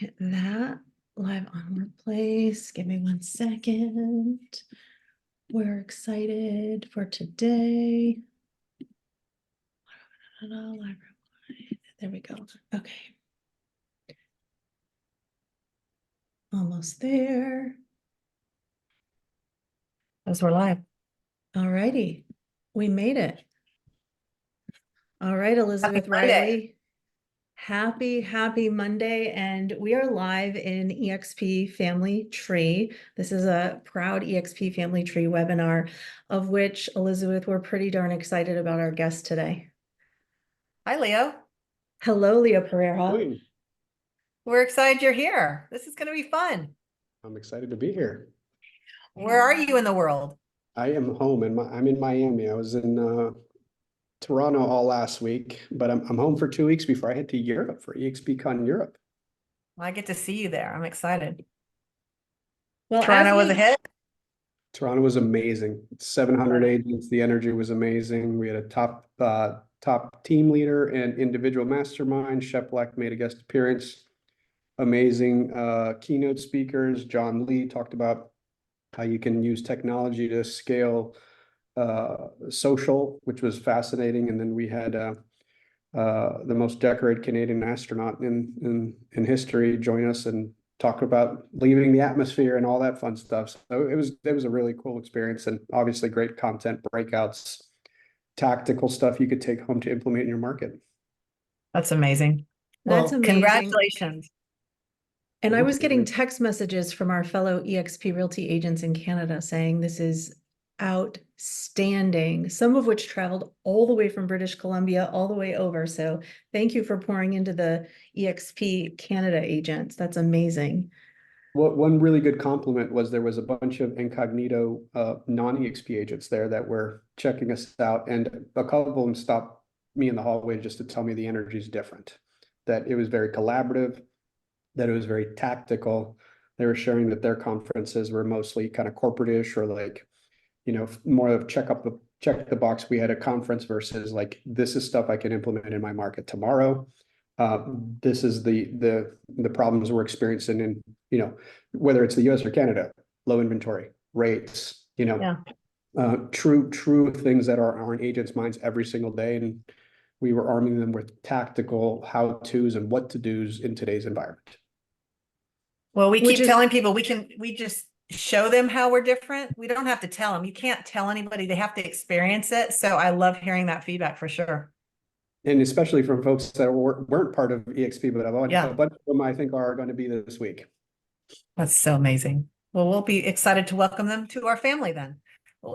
Hit that live on workplace. Give me 1 second. We're excited for today. Live. There we go. Okay. Almost there. As we're live. All righty. We made it. All right, Elizabeth Riley. Happy Monday, and we are live in eXp Family Tree. This is a proud eXp Family Tree webinar, of which, Elizabeth, we're pretty darn excited about our guest today. Hi, Leo. Hello, Leo Pareja. We're excited you're here. This is going to be fun. I'm excited to be here. Where are you in the world? I am home and I'm in Miami. I was in Toronto all last week, but I'm home for 2 weeks before I head to Europe for eXpCon Europe. I get to see you there. I'm excited. Well, Toronto was a hit. Toronto was amazing. 700 agents. The energy was amazing. We had a top team leader and individual mastermind. Shep Black made a guest appearance. Amazing keynote speakers. John Lee talked about how you can use technology to scale social, which was fascinating. And then we had the most decorated Canadian astronaut in history join us and talk about leaving the atmosphere and all that fun stuff. So it was a really cool experience, and obviously great content, breakouts, tactical stuff you could take home to implement in your market. That's amazing. That's amazing. Congratulations. And I was getting text messages from our fellow eXp Realty agents in Canada saying this is outstanding, some of which traveled all the way from British Columbia all the way over. So thank you for pouring into the eXp Canada agents. That's amazing. Well, one really good compliment was there was a bunch of incognito non-eXp agents there that were checking us out, and a couple of them stopped me in the hallway just to tell me the energy is different, that it was very collaborative, that it was very tactical. They were sharing that their conferences were mostly kind of corporate-ish, or like, you know, more of check the box. We had a conference versus like, this is stuff I can implement in my market tomorrow. This is the problems we're experiencing in, you know, whether it's the US or Canada, low inventory rates, you know, true things that are in agents' minds every single day. And we were arming them with tactical how-tos and what to do's in today's environment. Well, we keep telling people we just show them how we're different. We don't have to tell them. You can't tell anybody. They have to experience it. So I love hearing that feedback for sure. And especially from folks that weren't part of eXp, but a bunch of them I think are going to be this week. That's so amazing. Well, we'll be excited to welcome them to our family then.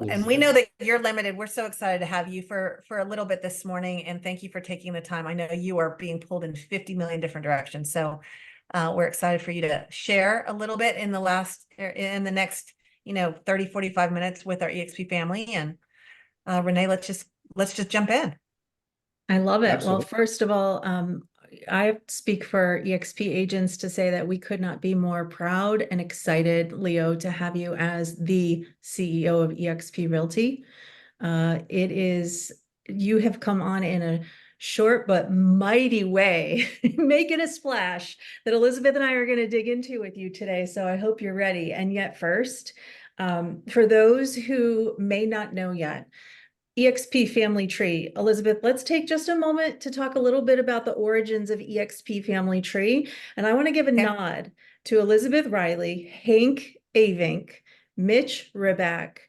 Yes. And we know that you're limited. We're so excited to have you for a little bit this morning. And thank you for taking the time. I know you are being pulled in 50 million different directions. So we're excited for you to share a little bit in the next, 30, 45 minutes with our eXp family. And Renee, let's just jump in. I love it. Absolutely. Well, first of all, I speak for eXp agents to say that we could not be more proud and excited, Leo, to have you as the CEO of eXp Realty. You have come on in a short but mighty way, making a splash that Elizabeth and I are going to dig into with you today. So I hope you're ready. And yet first, for those who may not know yet, eXp Family Tree. Elizabeth, let's take just a moment to talk a little bit about the origins of eXp Family Tree. And I want to give a nod to Elizabeth Riley, Hank Avink, Mitch Riback,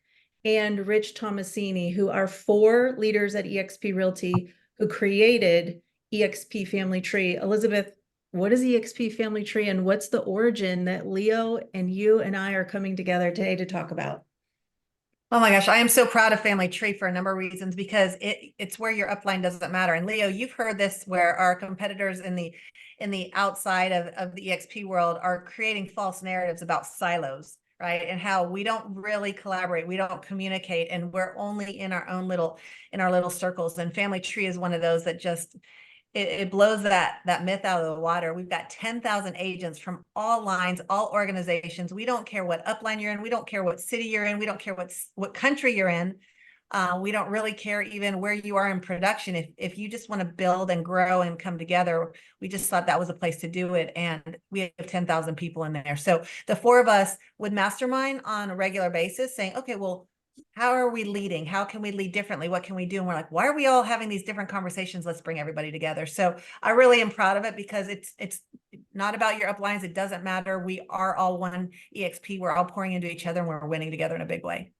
and Rich Tomasini, who are 4 leaders at eXp Realty who created eXp Family Tree. Elizabeth, what is eXp Family Tree, and what's the origin that Leo and you and I are coming together today to talk about? Oh my gosh, I am so proud of Family Tree for a number of reasons, because it's where your upline doesn't matter. And Leo, you've heard this, where our competitors in the outside of the eXp world are creating false narratives about silos, right? And how we don't really collaborate, we don't communicate, and we're only in our little circles. And Family Tree is one of those that just it blows that myth out of the water. We've got 10,000 agents from all lines, all organizations. We don't care what upline you're in. We don't care what city you're in. We don't care what country you're in. We don't really care even where you are in production. If you just want to build and grow and come together, we just thought that was a place to do it. And we have 10,000 people in there. So the four of us would mastermind on a regular basis saying, okay, well, how are we leading? How can we lead differently? What can we do? And we're like, why are we all having these different conversations? Let's bring everybody together. So I really am proud of it because it's not about your uplines. It doesn't matter. We are all one eXp. We're all pouring into each other and we're winning together in a big way.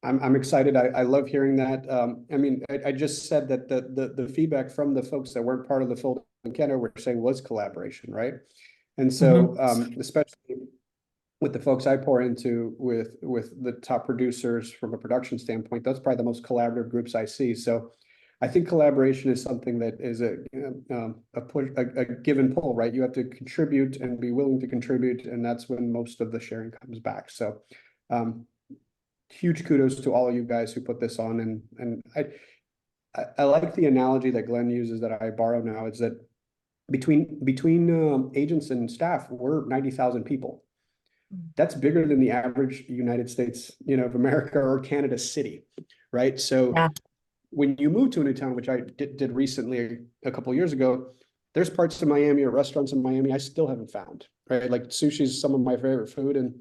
I'm excited. I love hearing that. I mean, I just said that the feedback from the folks that weren't part of the fold in Canada were saying was collaboration, right? And so, especially with the folks I pour into with the top producers from a production standpoint, that's probably the most collaborative groups I see. So I think collaboration is something that is a give and pull, right? You have to contribute and be willing to contribute, and that's when most of the sharing comes back. So huge kudos to all of you guys who put this on. And I like the analogy that Glenn uses that I borrow now, is that between agents and staff, we're 90,000 people. That's bigger than the average United States, of America or Canada city, right? So when you move to a new town, which I did recently a couple of years ago, there's parts of Miami or restaurants in Miami I still haven't found, right? Like sushi is some of my favorite food, and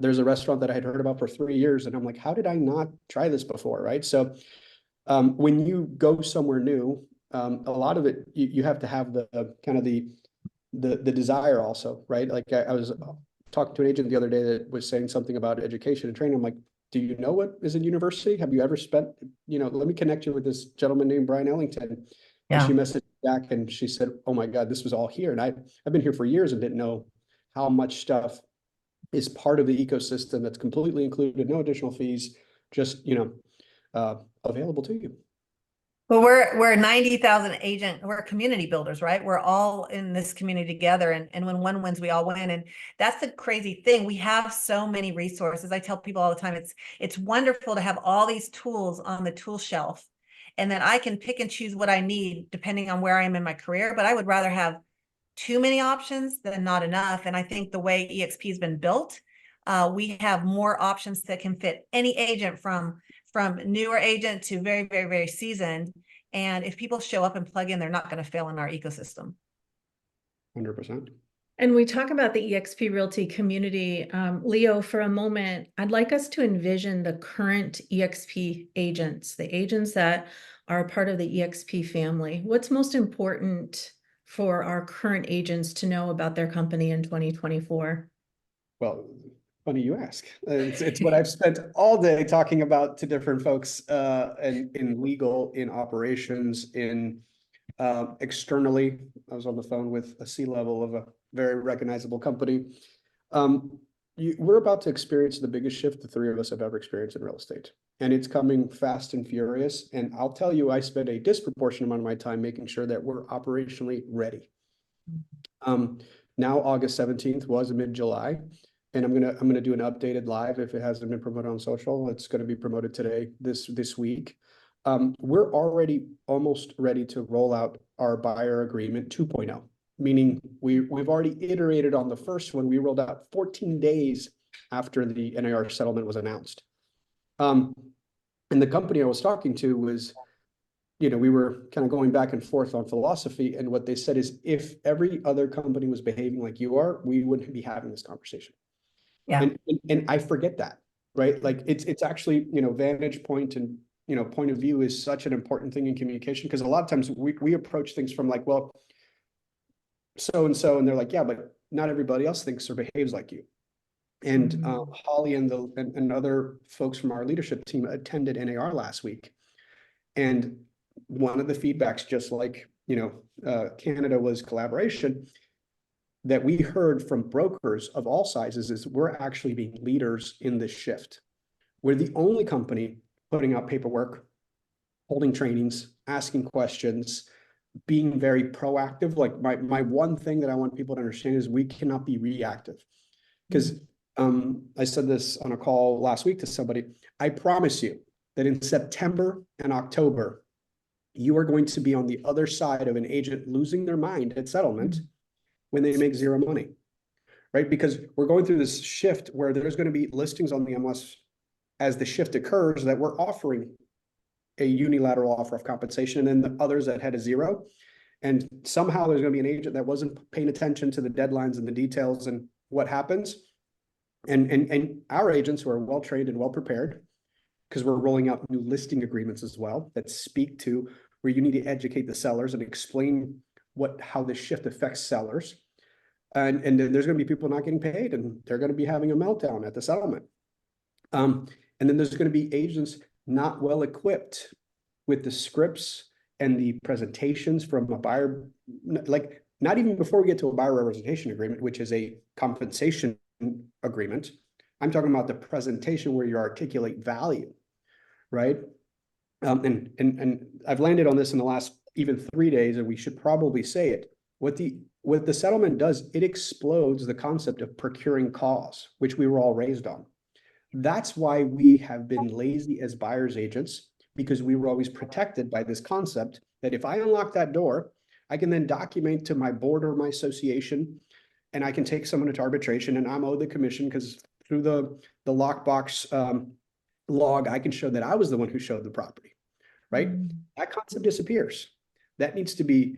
there's a restaurant that I had heard about for 3 years, and I'm like, how did I not try this before, right? So when you go somewhere new, a lot of it you have to have the kind of the desire also, right? Like I was talking to an agent the other day that was saying something about education and training. I'm like, do you know what is in university? Have you ever spent, let me connect you with this gentleman named Brian Ellington. And she messaged back and she said, oh my God, this was all here. And I've been here for years and didn't know how much stuff is part of the ecosystem that's completely included, no additional fees, just, available to you. Well, we're 90,000 agent, we're community builders, right? We're all in this community together. And when one wins, we all win. And that's the crazy thing. We have so many resources. I tell people all the time, it's wonderful to have all these tools on the tool shelf, and then I can pick and choose what I need depending on where I am in my career. But I would rather have too many options than not enough. And I think the way eXp has been built, we have more options that can fit any agent from newer agent to very, very, very seasoned. And if people show up and plug in, they're not going to fail in our ecosystem. 100%. And we talk about the eXp Realty community. Leo, for a moment, I'd like us to envision the current eXp agents, the agents that are a part of the eXp family. What's most important for our current agents to know about their company in 2024? Well, funny you ask. It's what I've spent all day talking about to different folks in legal, in operations, in externally. I was on the phone with a C-level of a very recognizable company. We're about to experience the biggest shift the three of us have ever experienced in real estate. And it's coming fast and furious. And I'll tell you, I spend a disproportionate amount of my time making sure that we're operationally ready. Now August 17th was mid-July. And I'm gonna do an updated live if it hasn't been promoted on social. It's going to be promoted today, this week. We're already almost ready to roll out our buyer agreement 2.0, meaning we've already iterated on the first one. We rolled out 14 days after the NAR settlement was announced. And the company I was talking to was, we were kind of going back and forth on philosophy. And what they said is, if every other company was behaving like you are, we wouldn't be having this conversation. Yeah. And I forget that, right? Like it's actually, vantage point and, point of view is such an important thing in communication, because a lot of times we approach things from like, well, so-and-so, and they're like, yeah, but not everybody else thinks or behaves like you. And Holly and other folks from our leadership team attended NAR last week. And one of the feedbacks, just like, Canada was collaboration, that we heard from brokers of all sizes is we're actually being leaders in this shift. We're the only company putting out paperwork, holding trainings, asking questions, being very proactive. Like my one thing that I want people to understand is we cannot be reactive. Because I said this on a call last week to somebody, I promise you that in September and October, you are going to be on the other side of an agent losing their mind at settlement when they make zero money, right? Because we're going through this shift where there's going to be listings on the MLS as the shift occurs, that we're offering a unilateral offer of compensation, and then the others that had a zero. And somehow there's going to be an agent that wasn't paying attention to the deadlines and the details and what happens. And our agents who are well trained and well prepared, because we're rolling out new listing agreements as well that speak to where you need to educate the sellers and explain how this shift affects sellers. And then there's going to be people not getting paid, and they're going to be having a meltdown at the settlement. And then there's going to be agents not well equipped with the scripts and the presentations from a buyer, like not even before we get to a buyer representation agreement, which is a compensation agreement. I'm talking about the presentation where you articulate value, right? And I've landed on this in the last even 3 days, and we should probably say it. What the settlement does, it explodes the concept of procuring cause, which we were all raised on. That's why we have been lazy as buyer's agents, because we were always protected by this concept that if I unlock that door, I can then document to my board or my association, and I can take someone to arbitration, and I'm owed the commission because through the lockbox log, I can show that I was the one who showed the property, right? That concept disappears. That needs to be,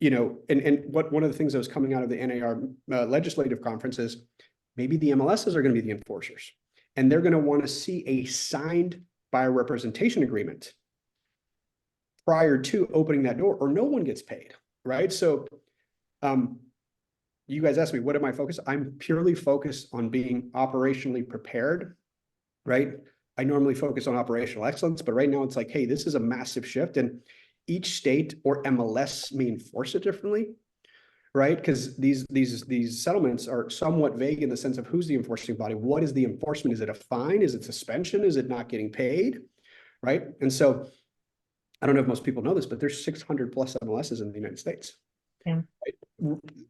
and what one of the things that was coming out of the NAR legislative conference is maybe the MLSs are going to be the enforcers, and they're going to want to see a signed buyer representation agreement prior to opening that door, or no one gets paid, right? So you guys asked me, what am I focused? I'm purely focused on being operationally prepared, right? I normally focus on operational excellence, but right now it's like, hey, this is a massive shift, and each state or MLS may enforce it differently, right? Because these settlements are somewhat vague in the sense of who's the enforcing body. What is the enforcement? Is it a fine? Is it suspension? Is it not getting paid, right? And so I don't know if most people know this, but there's 600 plus MLSs in the United States. Yeah.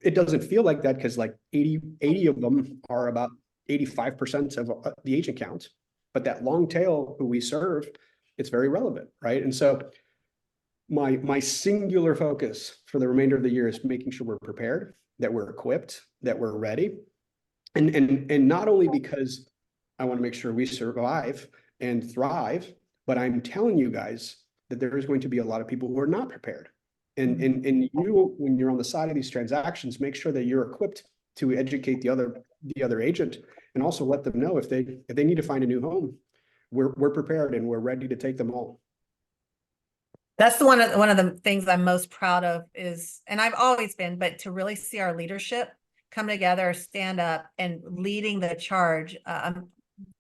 It doesn't feel like that because like 80 of them are about 85% of the agent count, but that long tail who we serve, it's very relevant, right? And so my singular focus for the remainder of the year is making sure we're prepared, that we're equipped, that we're ready. And not only because I want to make sure we survive and thrive, but I'm telling you guys that there is going to be a lot of people who are not prepared. And you, when you're on the side of these transactions, make sure that you're equipped to educate the other agent, and also let them know if they need to find a new home, we're prepared and we're ready to take them all. That's one of the things I'm most proud of is, and I've always been, but to really see our leadership come together, stand up, and leading the charge.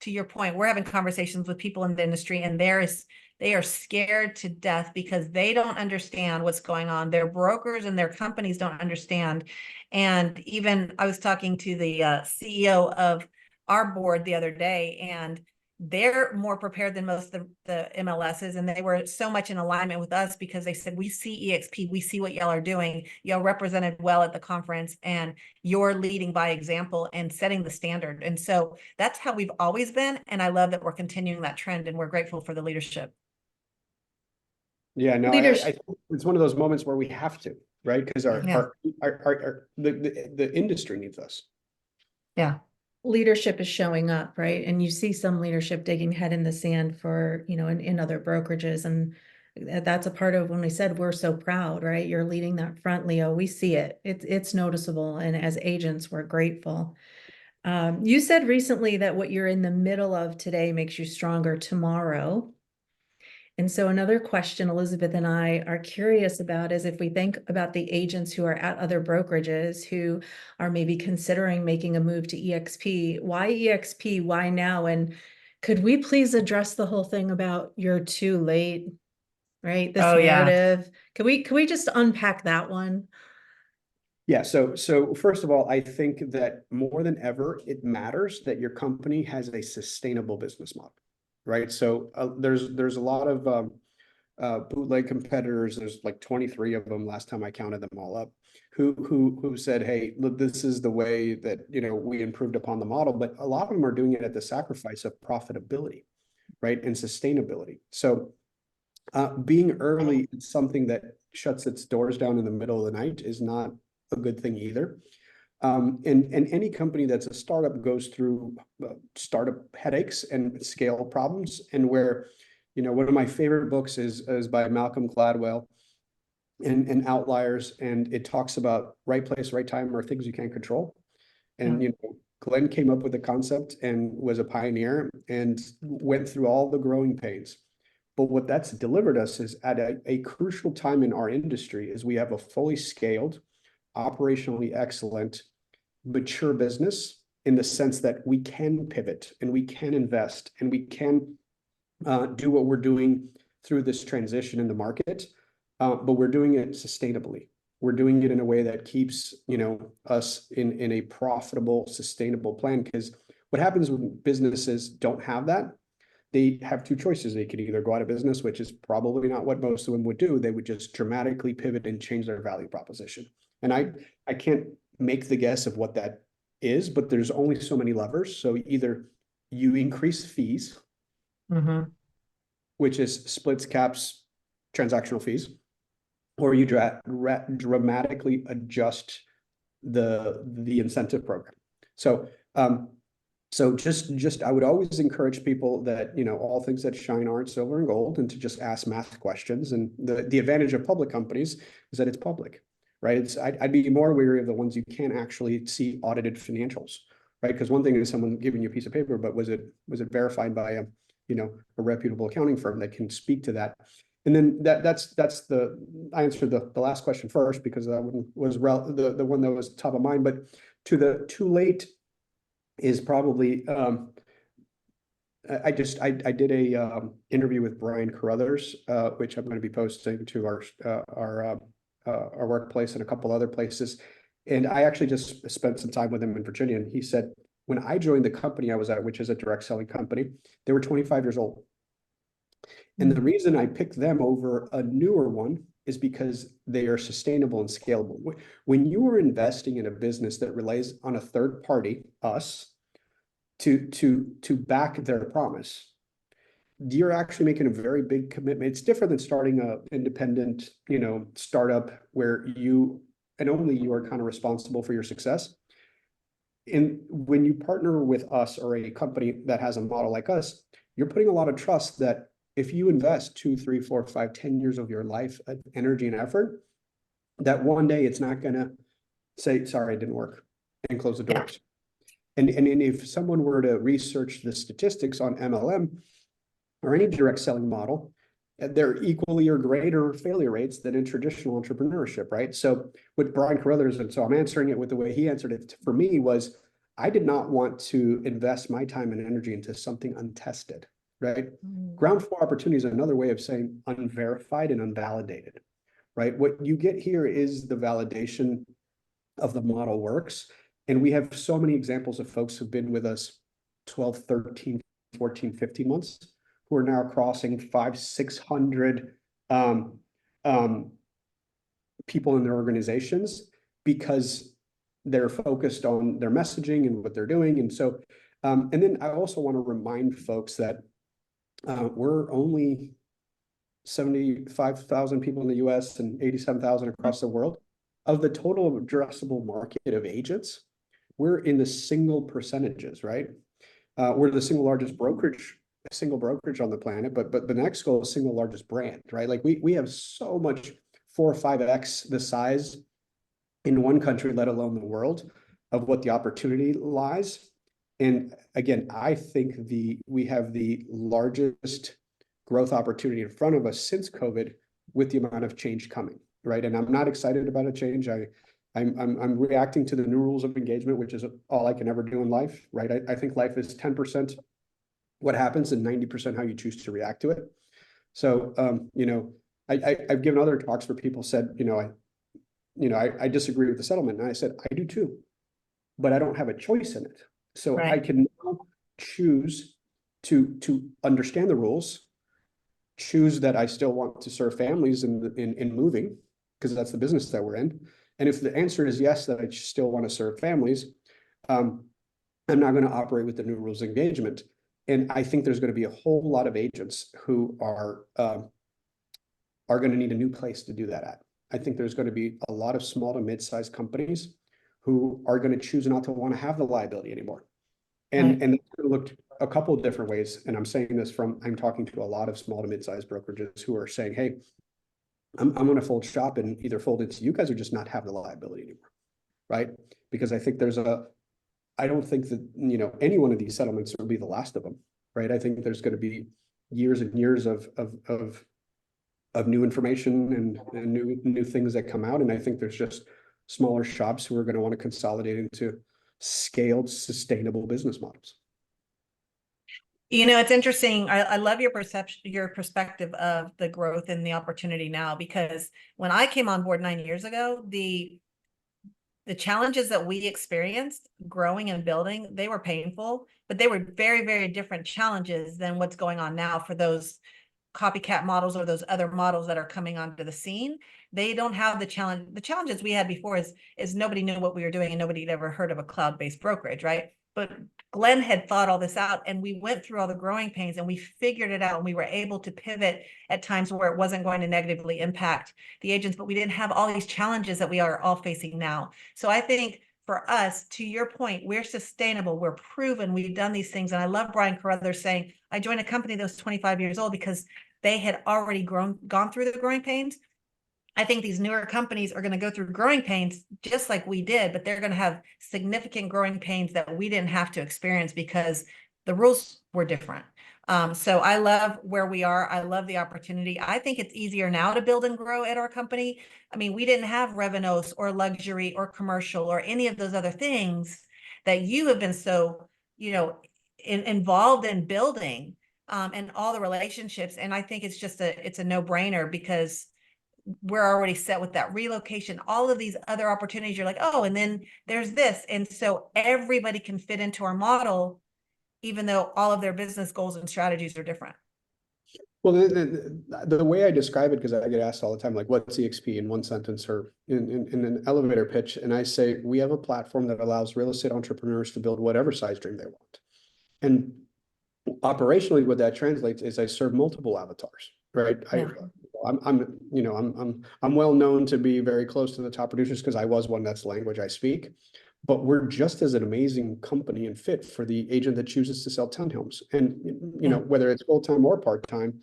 To your point, we're having conversations with people in the industry, and they are scared to death because they don't understand what's going on. Their brokers and their companies don't understand. And even I was talking to the CEO of our board the other day, and they're more prepared than most of the MLSs, and they were so much in alignment with us because they said, we see eXp, we see what y'all are doing, y'all represented well at the conference, and you're leading by example and setting the standard. And so that's how we've always been, and I love that we're continuing that trend, and we're grateful for the leadership. Yeah, no, I think it's one of those moments where we have to, right? Because the industry needs us. Yeah. Leadership is showing up, right? And you see some leadership digging head in the sand for, in other brokerages. And that's a part of when we said we're so proud, right? You're leading that front, Leo. We see it. It's noticeable. And as agents, we're grateful. You said recently that what you're in the middle of today makes you stronger tomorrow. And so another question Elizabeth and I are curious about is if we think about the agents who are at other brokerages who are maybe considering making a move to eXp, why eXp, why now? And could we please address the whole thing about you're too late, right? This narrative. Could we just unpack that one? Yeah, so first of all, I think that more than ever, it matters that your company has a sustainable business model. Right. So there's a lot of bootleg competitors. There's like 23 of them last time I counted them all up, who said, hey, look, this is the way that, we improved upon the model. But a lot of them are doing it at the sacrifice of profitability, right, and sustainability. So being early is something that shuts its doors down in the middle of the night is not a good thing either. And any company that's a startup goes through startup headaches and scale problems. And where, one of my favorite books is by Malcolm Gladwell and Outliers, and it talks about right place, right time, or things you can't control. And Glenn came up with the concept and was a pioneer and went through all the growing pains. But what that's delivered us is at a crucial time in our industry is we have a fully scaled, operationally excellent, mature business in the sense that we can pivot and we can invest and we can do what we're doing through this transition in the market, but we're doing it sustainably. We're doing it in a way that keeps, us in a profitable, sustainable plan. Because what happens when businesses don't have that, they have two choices. They could either go out of business, which is probably not what most of them would do. They would just dramatically pivot and change their value proposition. And I can't make the guess of what that is, but there's only so many levers. So either you increase fees, which is splits, caps, transactional fees, or you dramatically adjust the incentive program. So just I would always encourage people that, all things that shine aren't silver and gold, and to just ask math questions. And the advantage of public companies is that it's public, right? I'd be more wary of the ones you can't actually see audited financials, right? Because one thing is someone giving you a piece of paper, but was it verified by a reputable accounting firm that can speak to that? And then I answered the last question first, because that one was the one that was top of mind. But too late is probably I did a interview with Brian Carruthers, which I'm going to be posting to our workplace and a couple other places. And I actually just spent some time with him in Virginia, and he said, when I joined the company I was at, which is a direct selling company, they were 25 years old. And the reason I picked them over a newer one is because they are sustainable and scalable. When you are investing in a business that relies on a third party, us, to back their promise, you're actually making a very big commitment. It's different than starting an independent, startup where you and only you are kind of responsible for your success. And when you partner with us or a company that has a model like us, you're putting a lot of trust that if you invest 2, 3, 4, 5, 10 years of your life, energy and effort, that one day it's not going to say, sorry, it didn't work, and close the doors. And if someone were to research the statistics on MLM or any direct selling model, they're equally or greater failure rates than in traditional entrepreneurship, right? So with Brian Carruthers, and so I'm answering it with the way he answered it for me, was I did not want to invest my time and energy into something untested, right? Ground floor opportunity is another way of saying unverified and unvalidated, right? What you get here is the validation of the model works. And we have so many examples of folks who've been with us 12, 13, 14, 15 months, who are now crossing 500, 600 people in their organizations, because they're focused on their messaging and what they're doing. And so, and then I also want to remind folks that we're only 75,000 people in the US and 87,000 across the world. Of the total addressable market of agents, we're in the single percentages, right? We're the single largest single brokerage on the planet, but the next goal is single largest brand, right? Like we have so much 4 or 5x the size in one country, let alone the world, of what the opportunity lies. And again, I think we have the largest growth opportunity in front of us since COVID, with the amount of change coming, right? And I'm not excited about a change. I'm reacting to the new rules of engagement, which is all I can ever do in life, right? I think life is 10% what happens and 90% how you choose to react to it. So, I've given other talks where people said, I disagree with the settlement. And I said, I do too, but I don't have a choice in it. So right. I can now choose to understand the rules, choose that I still want to serve families in moving, because that's the business that we're in. And if the answer is yes, that I still want to serve families, I'm not going to operate with the new rules of engagement. And I think there's going to be a whole lot of agents who are going to need a new place to do that at. I think there's going to be a lot of small to mid-sized companies who are going to choose not to want to have the liability anymore. Right. And it's going to look a couple of different ways. And I'm saying this from, I'm talking to a lot of small to mid-sized brokerages who are saying, hey, I'm going to fold shop and either fold it to you guys or just not have the liability anymore. Right. Because I think I don't think that, any one of these settlements will be the last of them. Right. I think there's going to be years and years of new information and new things that come out. And I think there's just smaller shops who are going to want to consolidate into scaled, sustainable business models. It's interesting. I love your perspective of the growth and the opportunity now, because when I came on board 9 years ago, the challenges that we experienced growing and building, they were painful, but they were very, very different challenges than what's going on now for those copycat models or those other models that are coming onto the scene. They don't have the challenges we had before is nobody knew what we were doing and nobody had ever heard of a cloud-based brokerage, right? But Glenn had thought all this out, and we went through all the growing pains and we figured it out, and we were able to pivot at times where it wasn't going to negatively impact the agents, but we didn't have all these challenges that we are all facing now. So I think for us, to your point, we're sustainable, we're proven, we've done these things. And I love Brian Carruthers saying, I joined a company that was 25 years old because they had already gone through the growing pains. I think these newer companies are going to go through growing pains just like we did, but they're going to have significant growing pains that we didn't have to experience because the rules were different. So I love where we are. I love the opportunity. I think it's easier now to build and grow at our company. I mean, we didn't have Revenos or luxury or commercial or any of those other things that you have been so, involved in building, and all the relationships. And I think it's a no-brainer because we're already set with that relocation, all of these other opportunities. You're like, oh, and then there's this. And so everybody can fit into our model, even though all of their business goals and strategies are different. Well, the way I describe it, because I get asked all the time, like, what's eXp in one sentence or in an elevator pitch? And I say, we have a platform that allows real estate entrepreneurs to build whatever size dream they want. And operationally, what that translates is I serve multiple avatars, right? Yeah. I'm well known to be very close to the top producers because I was one. That's the language I speak. But we're just as an amazing company and fit for the agent that chooses to sell townhomes. And whether it's full-time or part-time,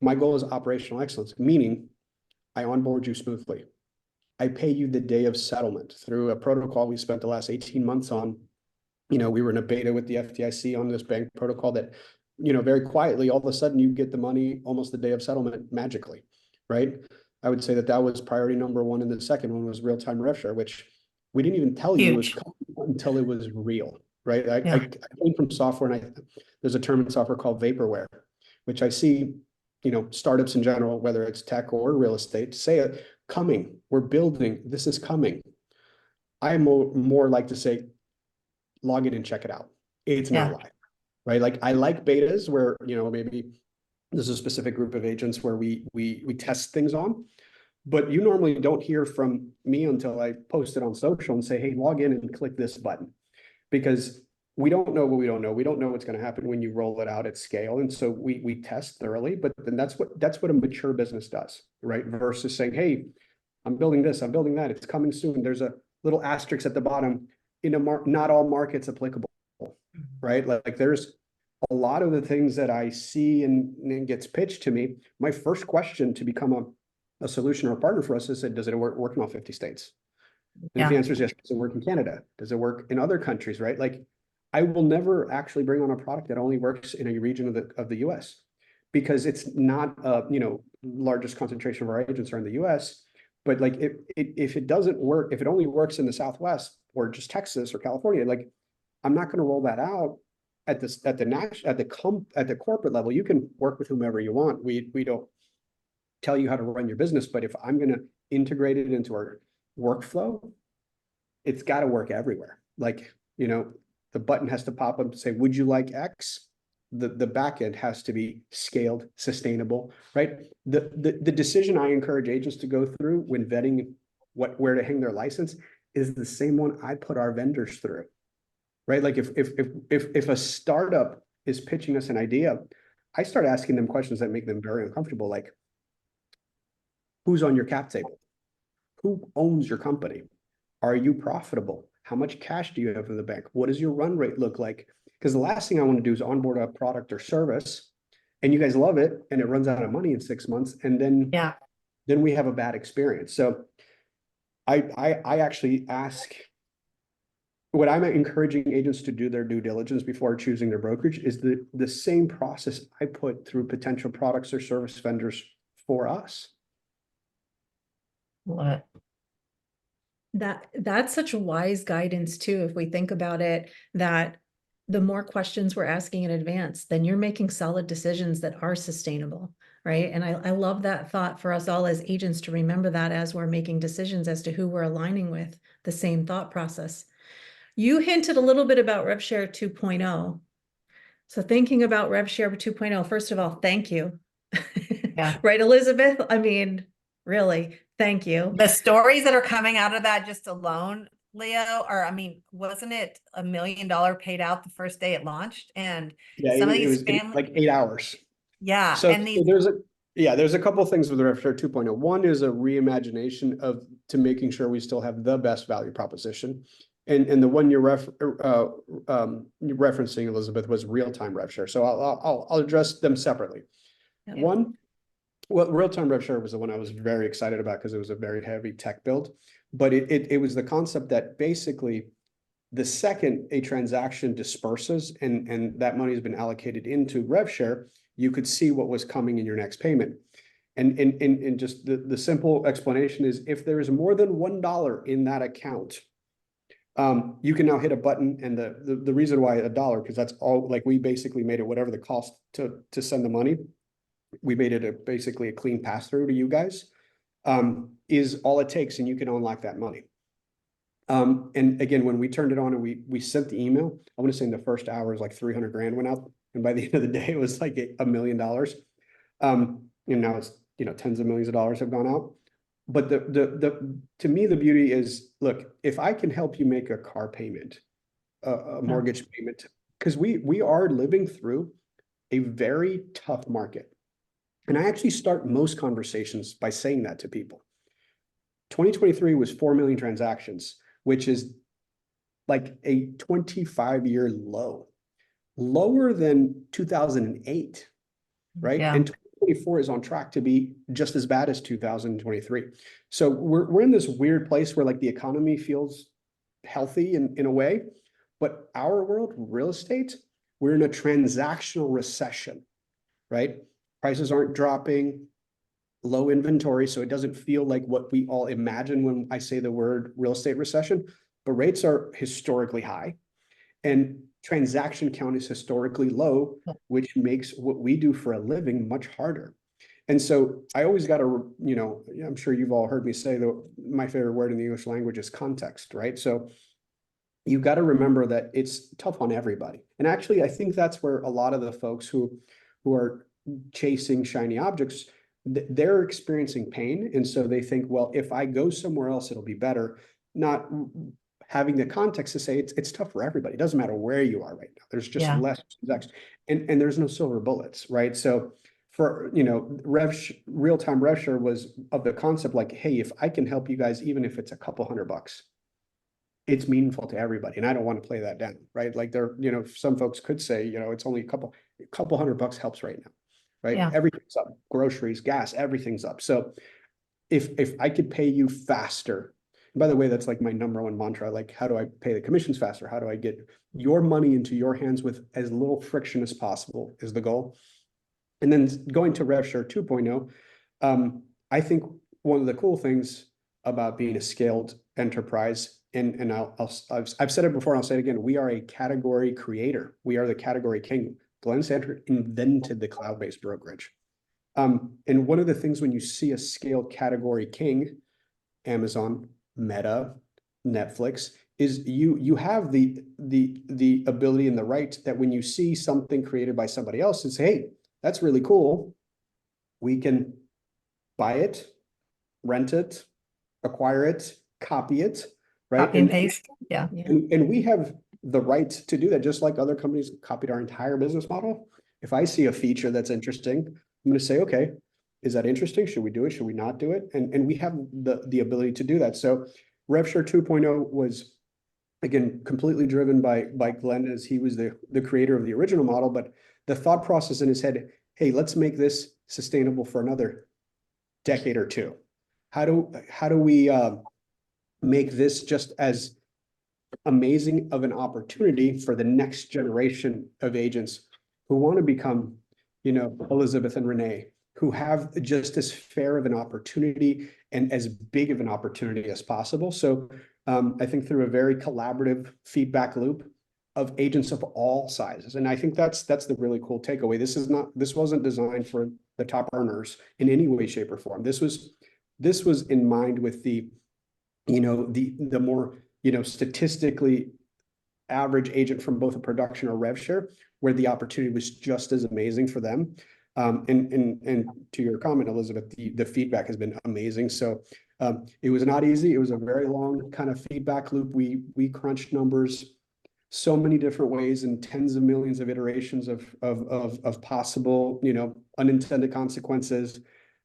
my goal is operational excellence, meaning I onboard you smoothly. I pay you the day of settlement through a protocol we spent the last 18 months on. We were in a beta with the FDIC on this bank protocol that, very quietly, all of a sudden you get the money almost the day of settlement magically, right? I would say that was priority number one. And the second one was real-time rev share, which we didn't even tell you was coming until it was real, right? I came from software, and there's a term in software called vaporware, which I see, startups in general, whether it's tech or real estate, say it coming, we're building, this is coming. I more like to say, log it and check it out. It's not live, right? Like I like betas where, maybe there's a specific group of agents where we test things on, but you normally don't hear from me until I post it on social and say, hey, log in and click this button, because we don't know what we don't know. We don't know what's going to happen when you roll it out at scale. And so we test thoroughly, but then that's what a mature business does, right? Versus saying, hey, I'm building this, I'm building that, it's coming soon. There's a little asterisk at the bottom. Not all markets applicable, right? Like there's a lot of the things that I see and gets pitched to me. My first question to become a solution or a partner for us is, does it work in all 50 states? And if the answer is yes, does it work in Canada? Does it work in other countries, right? Like I will never actually bring on a product that only works in a region of the US, because it's not largest concentration of our agents are in the US. But like if it doesn't work, if it only works in the Southwest or just Texas or California, like I'm not going to roll that out at the corporate level. You can work with whomever you want. We don't tell you how to run your business, but if I'm going to integrate it into our workflow, it's got to work everywhere. Like, the button has to pop up and say, would you like X? The back end has to be scaled, sustainable, right? The decision I encourage agents to go through when vetting where to hang their license is the same one I put our vendors through, right? Like if a startup is pitching us an idea, I start asking them questions that make them very uncomfortable, like, who's on your cap table? Who owns your company? Are you profitable? How much cash do you have in the bank? What does your run rate look like? Because the last thing I want to do is onboard a product or service and you guys love it and it runs out of money in 6 months, and then we have a bad experience. So I actually ask, what I'm encouraging agents to do their due diligence before choosing their brokerage is the same process I put through potential products or service vendors for us. What? That's such wise guidance too, if we think about it, that the more questions we're asking in advance, then you're making solid decisions that are sustainable, right? And I love that thought for us all as agents to remember that as we're making decisions as to who we're aligning with, the same thought process. You hinted a little bit about RevShare 2.0. So thinking about RevShare 2.0, first of all, thank you. Yeah. Right, Elizabeth? I mean, really, thank you. The stories that are coming out of that just alone, Leo, or I mean, wasn't it $1 million paid out the first day it launched? And Yeah, some of it these was family, like 8 hours. yeah, So and these, there's a couple of things with the RevShare 2.0. One is a reimagination to making sure we still have the best value proposition. And the one you're referencing, Elizabeth, was real-time RevShare. So I'll address them separately. Yeah. One, well, real-time RevShare was the one I was very excited about because it was a very heavy tech build, but it was the concept that basically the second a transaction disperses and that money has been allocated into RevShare, you could see what was coming in your next payment. And just the simple explanation is, if there is more than $1 in that account, you can now hit a button, and the reason why $1, because that's all, like, we basically made it whatever the cost to send the money. We made it basically a clean pass through to you guys, is all it takes, and you can unlock that money. And again, when we turned it on and we sent the email, I want to say in the first hour is like 300 grand went out. And by the end of the day, it was like $1 million. And now it's, tens of millions of dollars have gone out. But to me, the beauty is, look, if I can help you make a car payment, a mortgage payment, because we are living through a very tough market. And I actually start most conversations by saying that to people. 2023 was 4 million transactions, which is like a 25-year low, lower than 2008, right? Yeah. And 2024 is on track to be just as bad as 2023. So we're in this weird place where, like, the economy feels healthy in a way, but our world, real estate, we're in a transactional recession, right? Prices aren't dropping, low inventory, so it doesn't feel like what we all imagine when I say the word real estate recession, but rates are historically high and transaction count is historically low, which makes what we do for a living much harder. And so I always got to, I'm sure you've all heard me say that my favorite word in the English language is context, right? So you've got to remember that it's tough on everybody. And actually, I think that's where a lot of the folks who are chasing shiny objects, they're experiencing pain. And so they think, well, if I go somewhere else, it'll be better. Not having the context to say it's tough for everybody. It doesn't matter where you are right now. There's just less transactions, and there's no silver bullets, right? So for, real-time RevShare was of the concept like, hey, if I can help you guys, even if it's a couple $100, it's meaningful to everybody. And I don't want to play that down, right? Like, some folks could say, it's only a couple $100 helps right now, right? Yeah. Everything's up, groceries, gas, everything's up. So if I could pay you faster, and by the way, that's like my number one mantra, like, how do I pay the commissions faster? How do I get your money into your hands with as little friction as possible is the goal. And then going to RevShare 2.0, I think one of the cool things about being a scaled enterprise, and I've said it before and I'll say it again, we are a category creator. We are the category king. Glenn Sanford invented the cloud-based brokerage. And one of the things when you see a scaled category king, Amazon, Meta, Netflix, is you have the ability and the right that when you see something created by somebody else and say, hey, that's really cool, we can buy it, rent it, acquire it, copy it, right? Copy and paste. Yeah. And we have the right to do that, just like other companies copied our entire business model. If I see a feature that's interesting, I'm going to say, okay, is that interesting? Should we do it? Should we not do it? And we have the ability to do that. So RevShare 2.0 was, again, completely driven by Glenn, as he was the creator of the original model, but the thought process in his head, hey, let's make this sustainable for another decade or two. How do we make this just as amazing of an opportunity for the next generation of agents who want to become, Elizabeth and Renee, who have just as fair of an opportunity and as big of an opportunity as possible. So I think through a very collaborative feedback loop of agents of all sizes. And I think that's the really cool takeaway. This wasn't designed for the top earners in any way, shape, or form. This was in mind with the more, statistically average agent from both a production or rev share, where the opportunity was just as amazing for them. And to your comment, Elizabeth, the feedback has been amazing. So it was not easy. It was a very long kind of feedback loop. We crunched numbers so many different ways and tens of millions of iterations of possible, unintended consequences.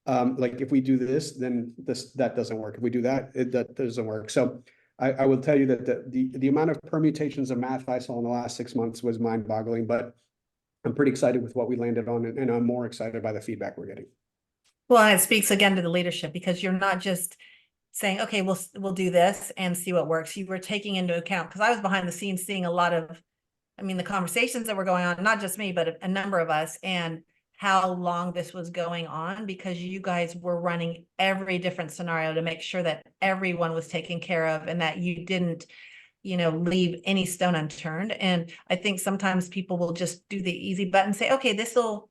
Like if we do this, then that doesn't work. If we do that, that doesn't work. So I will tell you that the amount of permutations of math I saw in the last 6 months was mind-boggling, but I'm pretty excited with what we landed on, and I'm more excited by the feedback we're getting. Well, and it speaks again to the leadership, because you're not just saying, okay, we'll do this and see what works. You were taking into account, because I was behind the scenes seeing a lot of, the conversations that were going on, not just me, but a number of us, and how long this was going on, because you guys were running every different scenario to make sure that everyone was taken care of and that you didn't, leave any stone unturned. And I think sometimes people will just do the easy button, say, okay, this will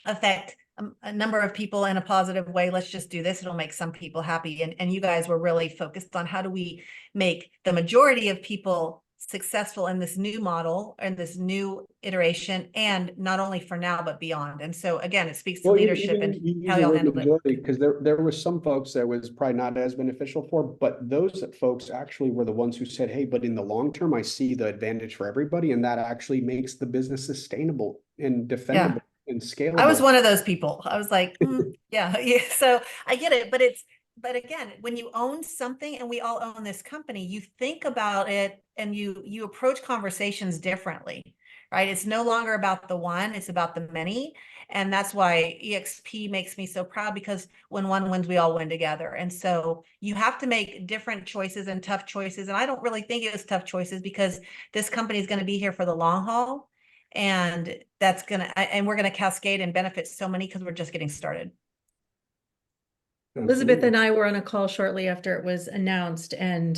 affect a number of people in a positive way. Let's just do this. It'll make some people happy. And you guys were really focused on how do we make the majority of people successful in this new model and this new iteration, and not only for now, but beyond. And so again, it speaks to leadership and how y'all handled it. Because there was some folks that was probably not as beneficial for, but those folks actually were the ones who said, hey, but in the long term, I see the advantage for everybody. And that actually makes the business sustainable and defendable and scalable. I was one of those people. I was like, yeah. So I get it, but again, when you own something, and we all own this company, you think about it and you approach conversations differently, right? It's no longer about the one, it's about the many. And that's why eXp makes me so proud, because when one wins, we all win together. And so you have to make different choices and tough choices. And I don't really think it was tough choices, because this company is going to be here for the long haul. And we're going to cascade and benefit so many, because we're just getting started. Elizabeth and I were on a call shortly after it was announced, and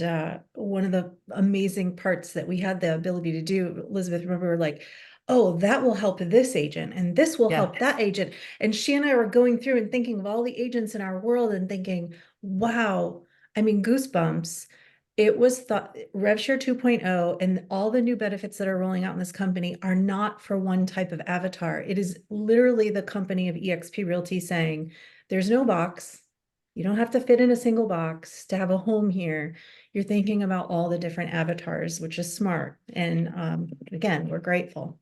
one of the amazing parts that we had the ability to do, Elizabeth, remember, we were like, oh, that will help this agent, and this will help that agent. And she and I were going through and thinking of all the agents in our world and thinking, wow, goosebumps. It was thought RevShare 2.0 and all the new benefits that are rolling out in this company are not for one type of avatar. It is literally the company of eXp Realty saying, there's no box. You don't have to fit in a single box to have a home here. You're thinking about all the different avatars, which is smart. And again, we're grateful.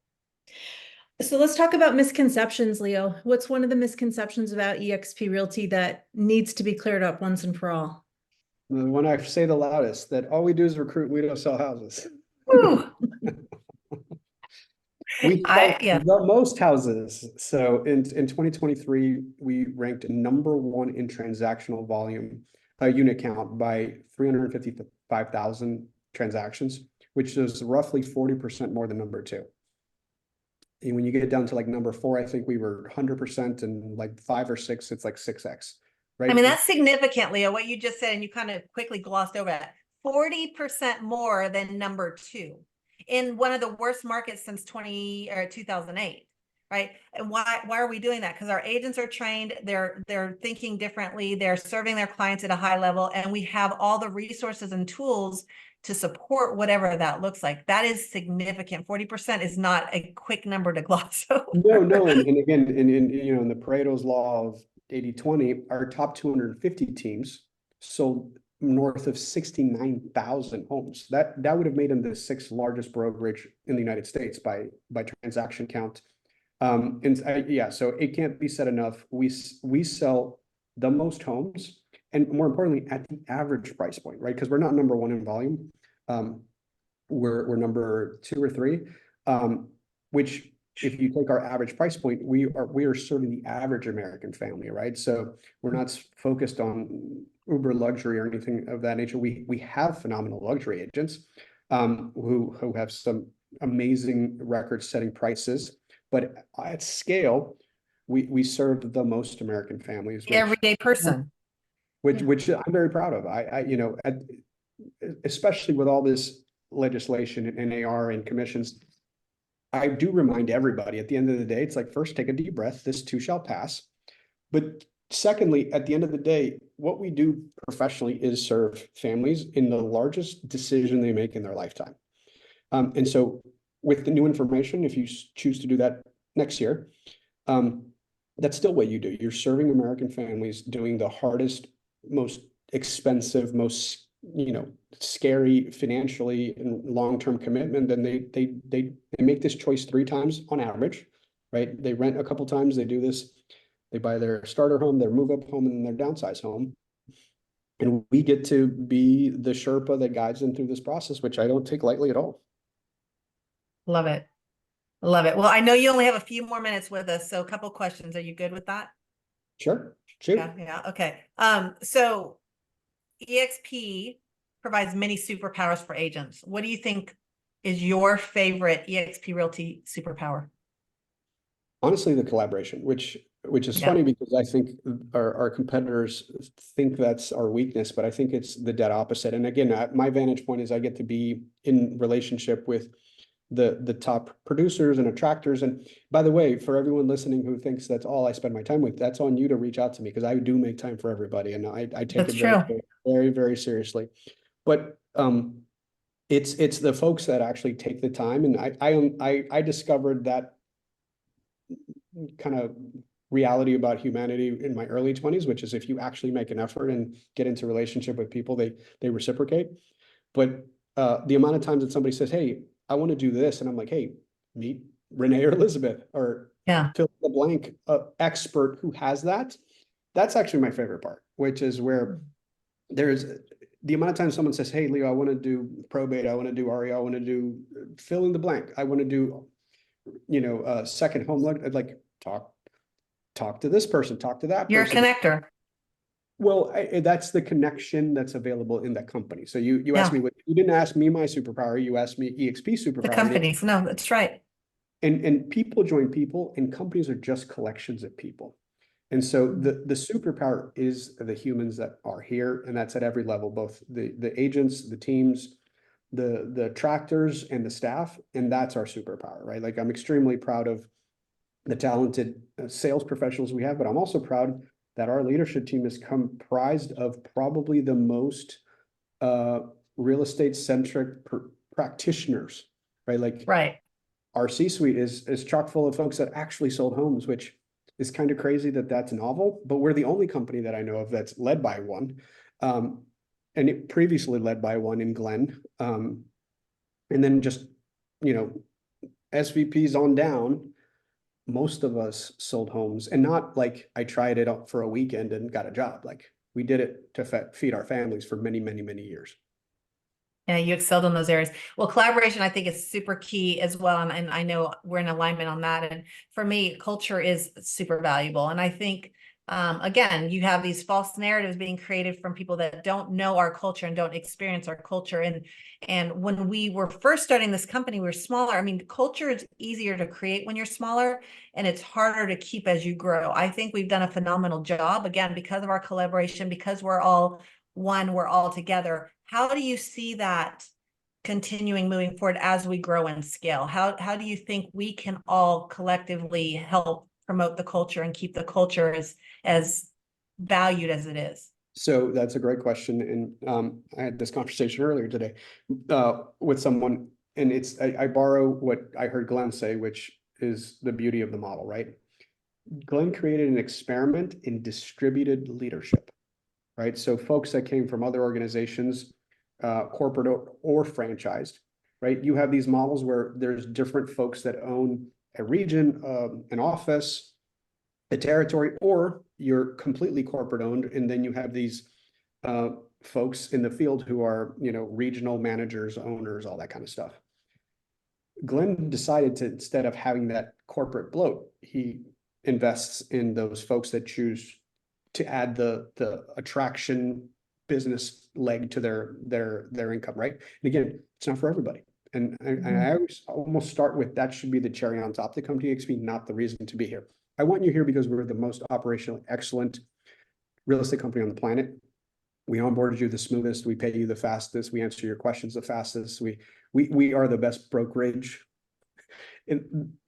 So let's talk about misconceptions, Leo. What's one of the misconceptions about eXp Realty that needs to be cleared up once and for all? The one I say the loudest, that all we do is recruit, we don't sell houses. We sell the most houses. So in 2023, we ranked #1 in transactional volume, unit count, by 355,000 transactions, which is roughly 40% more than #2. And when you get down to like #4, I think we were 100%, and like 5 or 6, it's like 6x. Right? That's significant, Leo, what you just said, and you kind of quickly glossed over that. 40% more than #2 in one of the worst markets since 2008, right? And why are we doing that? Because our agents are trained, they're thinking differently, they're serving their clients at a high level, and we have all the resources and tools to support whatever that looks like. That is significant. 40% is not a quick number to gloss over. No, and again, in the Pareto's law of 80-20, our top 250 teams sold north of 69,000 homes. That would have made them the 6th largest brokerage in the United States by transaction count. So it can't be said enough. We sell the most homes, and more importantly, at the average price point, right? Because we're not number one in volume. We're number 2 or 3, which if you take our average price point, we are serving the average American family, right? So we're not focused on uber luxury or anything of that nature. We have phenomenal luxury agents who have some amazing record-setting prices, but at scale, we serve the most American families, The everyday person. which I'm very proud of. Especially with all this legislation and NAR and commissions, I do remind everybody at the end of the day, it's like, first, take a deep breath. This too shall pass. But secondly, at the end of the day, what we do professionally is serve families in the largest decision they make in their lifetime. And so with the new information, if you choose to do that next year, that's still what you do. You're serving American families, doing the hardest, most expensive, most scary financially and long-term commitment. Then they make this choice 3 times on average, right? They rent a couple times, they do this, they buy their starter home, their move-up home, and then their downsize home. And we get to be the Sherpa that guides them through this process, which I don't take lightly at all. Love it. Love it. Well, I know you only have a few more minutes with us, so a couple questions. Are you good with that? Sure. Shoot. Yeah. Okay. So eXp provides many superpowers for agents. What do you think is your favorite eXp Realty superpower? Honestly, the collaboration, which is funny because I think our competitors think that's our weakness, but I think it's the dead opposite. And again, my vantage point is I get to be in relationship with the top producers and attractors. And by the way, for everyone listening who thinks that's all I spend my time with, that's on you to reach out to me, because I do make time for everybody, and I take it very, very seriously. But it's the folks that actually take the time, and I discovered that kind of reality about humanity in my early 20s, which is if you actually make an effort and get into relationship with people, they reciprocate. But the amount of times that somebody says, hey, I want to do this, and I'm like, hey, meet Renee or Elizabeth, or fill in the blank expert who has that. That's actually my favorite part, which is where there's the amount of times someone says, hey, Leo, I want to do probate, I want to do REO, I want to do fill in the blank, I want to do second home loan. I'd like talk to this person, talk to that person. You're a connector. Well, that's the connection that's available in that company. So you asked me you didn't ask me my superpower, you asked me eXp superpower. The companies. No, that's right. And people join people, and companies are just collections of people. And so the superpower is the humans that are here, and that's at every level, both the agents, the teams, the attractors, and the staff. And that's our superpower, right? Like, I'm extremely proud of the talented sales professionals we have, but I'm also proud that our leadership team is comprised of probably the most real estate centric practitioners, right? Like, our C-suite is chock full of folks that actually sold homes, which is kind of crazy that that's novel, but we're the only company that I know of that's led by one. And it previously led by one in Glenn. And then just, SVPs on down, most of us sold homes, and not like I tried it out for a weekend and got a job. Like, we did it to feed our families for many, many, many years. Yeah, you excelled in those areas. Well, collaboration, I think, is super key as well. And I know we're in alignment on that. And for me, culture is super valuable. And I think, again, you have these false narratives being created from people that don't know our culture and don't experience our culture. And when we were first starting this company, we were smaller. I mean, culture is easier to create when you're smaller, and it's harder to keep as you grow. I think we've done a phenomenal job, again, because of our collaboration, because we're all one, we're all together. How do you see that continuing moving forward as we grow and scale? How do you think we can all collectively help promote the culture and keep the culture as valued as it is? So that's a great question. And I had this conversation earlier today with someone, and I borrow what I heard Glenn say, which is the beauty of the model, right? Glenn created an experiment in distributed leadership, right? So folks that came from other organizations, corporate or franchised, right? You have these models where there's different folks that own a region, an office, a territory, or you're completely corporate owned. And then you have these folks in the field who are, regional managers, owners, all that kind of stuff. Glenn decided to, instead of having that corporate bloat, he invests in those folks that choose to add the attraction business leg to their income, right? And again, it's not for everybody. And I always almost start with that should be the cherry on top to come to eXp, not the reason to be here. I want you here because we're the most operationally excellent real estate company on the planet. We onboarded you the smoothest, we pay you the fastest, we answer your questions the fastest. We are the best brokerage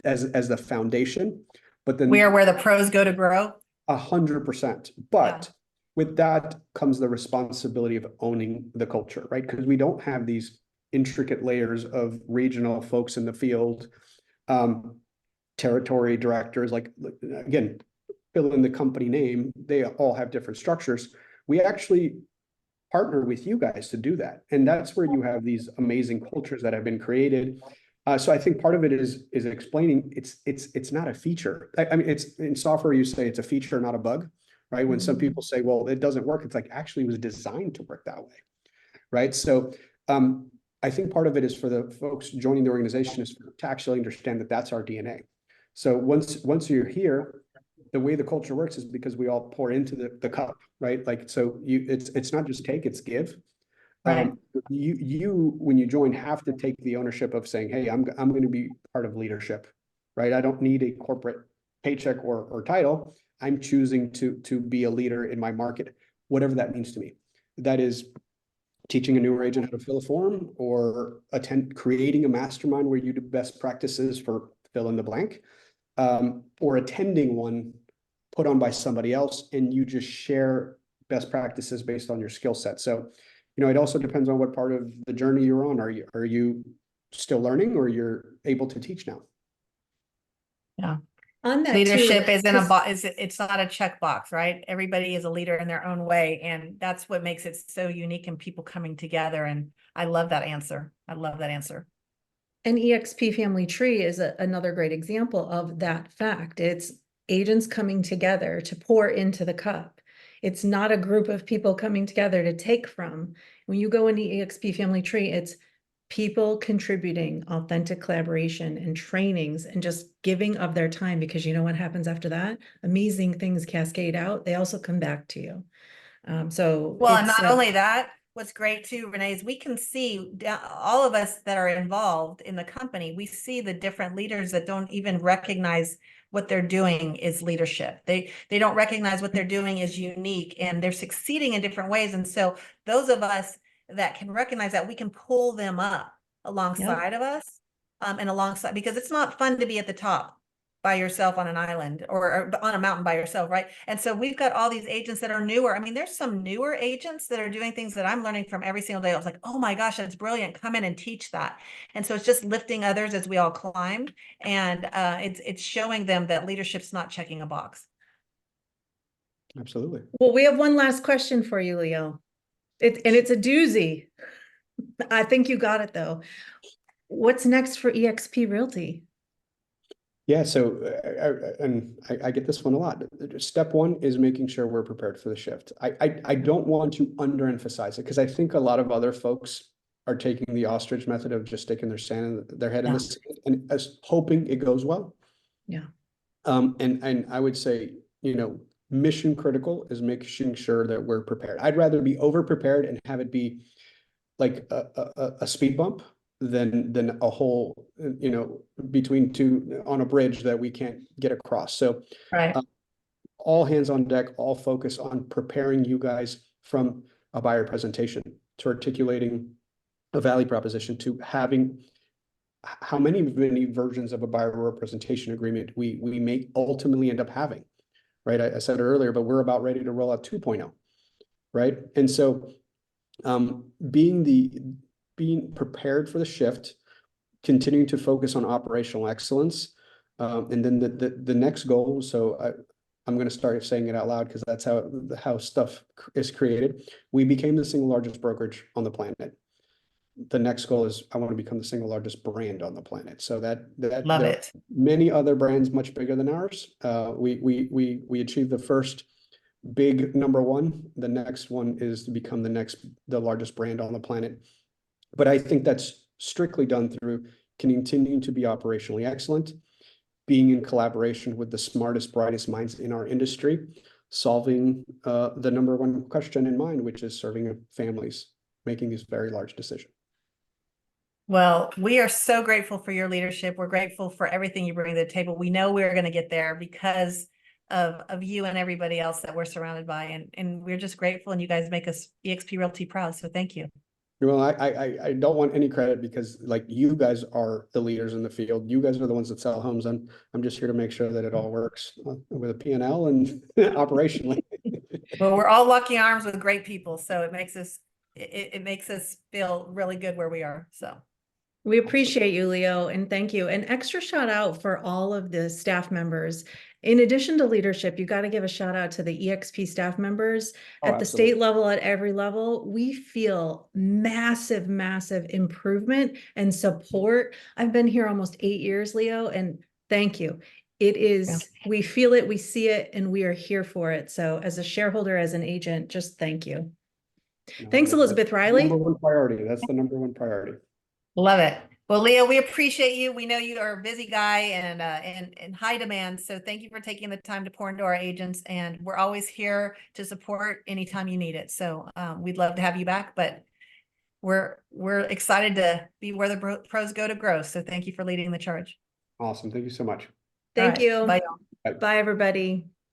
as the foundation, but then We are where the pros go to grow. 100%. But with that comes the responsibility of owning the culture, right? Because we don't have these intricate layers of regional folks in the field, territory directors, like, again, fill in the company name, they all have different structures. We actually partner with you guys to do that. And that's where you have these amazing cultures that have been created. So I think part of it is explaining it's not a feature. I mean, it's in software, you say it's a feature, not a bug, right? When some people say, well, it doesn't work, it's like actually it was designed to work that way, right? So I think part of it is for the folks joining the organization is to actually understand that that's our DNA. So once you're here, the way the culture works is because we all pour into the cup, right? Like, so it's not just take, it's give. Right. You when you join have to take the ownership of saying, hey, I'm going to be part of leadership, right? I don't need a corporate paycheck or title. I'm choosing to be a leader in my market, whatever that means to me. That is teaching a newer agent how to fill a form, or creating a mastermind where you do best practices for fill in the blank, or attending one put on by somebody else and you just share best practices based on your skill set. So, it also depends on what part of the journey you're on. Are you still learning, or you're able to teach now? Yeah. On that Leadership too, is in a box. It's not a checkbox, right? Everybody is a leader in their own way, and that's what makes it so unique and people coming together. And I love that answer. I love that answer. An eXp Family Tree is another great example of that fact. It's agents coming together to pour into the cup. It's not a group of people coming together to take from. When you go into eXp Family Tree, it's people contributing authentic collaboration and trainings and just giving of their time, because you know what happens after that? Amazing things cascade out. They also come back to you. Well, and not only that, what's great too, Renee, is we can see all of us that are involved in the company, we see the different leaders that don't even recognize what they're doing is leadership. They don't recognize what they're doing is unique, and they're succeeding in different ways. And so those of us that can recognize that, we can pull them up alongside of us, and alongside, because it's not fun to be at the top by yourself on an island or on a mountain by yourself, right? And so we've got all these agents that are newer. I mean, there's some newer agents that are doing things that I'm learning from every single day. I was like, oh my gosh, that's brilliant. Come in and teach that. And so it's just lifting others as we all climb. And it's showing them that leadership's not checking a box. Absolutely. Well, we have one last question for you, Leo. And it's a doozy. I think you got it though. What's next for eXp Realty? Yeah, so I get this one a lot. Step one is making sure we're prepared for the shift. I don't want to underemphasize it, because I think a lot of other folks are taking the ostrich method of just sticking their head in the sand and hoping it goes well. Yeah. And I would say, mission critical is making sure that we're prepared. I'd rather be over prepared and have it be like a speed bump than a hole, between two on a bridge that we can't get across. So Right. All hands on deck, all focus on preparing you guys from a buyer presentation to articulating a value proposition to having how many versions of a buyer representation agreement we may ultimately end up having, right? I said it earlier, but we're about ready to roll out 2.0, right? And so being prepared for the shift, continuing to focus on operational excellence, and then the next goal. So I'm going to start saying it out loud because that's how stuff is created. We became the single largest brokerage on the planet. The next goal is I want to become the single largest brand on the planet. So that Love there it. are many other brands much bigger than ours. We achieved the first big number one. The next one is to become the largest brand on the planet. But I think that's strictly done through continuing to be operationally excellent, being in collaboration with the smartest, brightest minds in our industry, solving the number one question in mind, which is serving families, making these very large decisions. Well, we are so grateful for your leadership. We're grateful for everything you bring to the table. We know we're going to get there because of you and everybody else that we're surrounded by. And we're just grateful, and you guys make us eXp Realty proud. So thank you. Well, I don't want any credit because like you guys are the leaders in the field. You guys are the ones that sell homes. I'm just here to make sure that it all works with a P&L and operationally. Well, we're all locking arms with great people. So it makes us feel really good where we are. So We appreciate you, Leo, and thank you. An extra shout out for all of the staff members. In addition to leadership, you got to give a shout out to the eXp staff members at the state level, at every level. We feel massive, massive improvement and support. I've been here almost 8 years, Leo, and thank you. It is, we feel it, we see it, and we are here for it. So as a shareholder, as an agent, just thank you. Thanks, Elizabeth Riley. Number one priority. That's the number one priority. love it. Well, Leo, we appreciate you. We know you are a busy guy and in high demand. So thank you for taking the time to pour into our agents. And we're always here to support anytime you need it. So we'd love to have you back, but we're excited to be where the pros go to grow. So thank you for leading the charge. Awesome. Thank you so much. Thank you. Bye. Bye. Bye, everybody.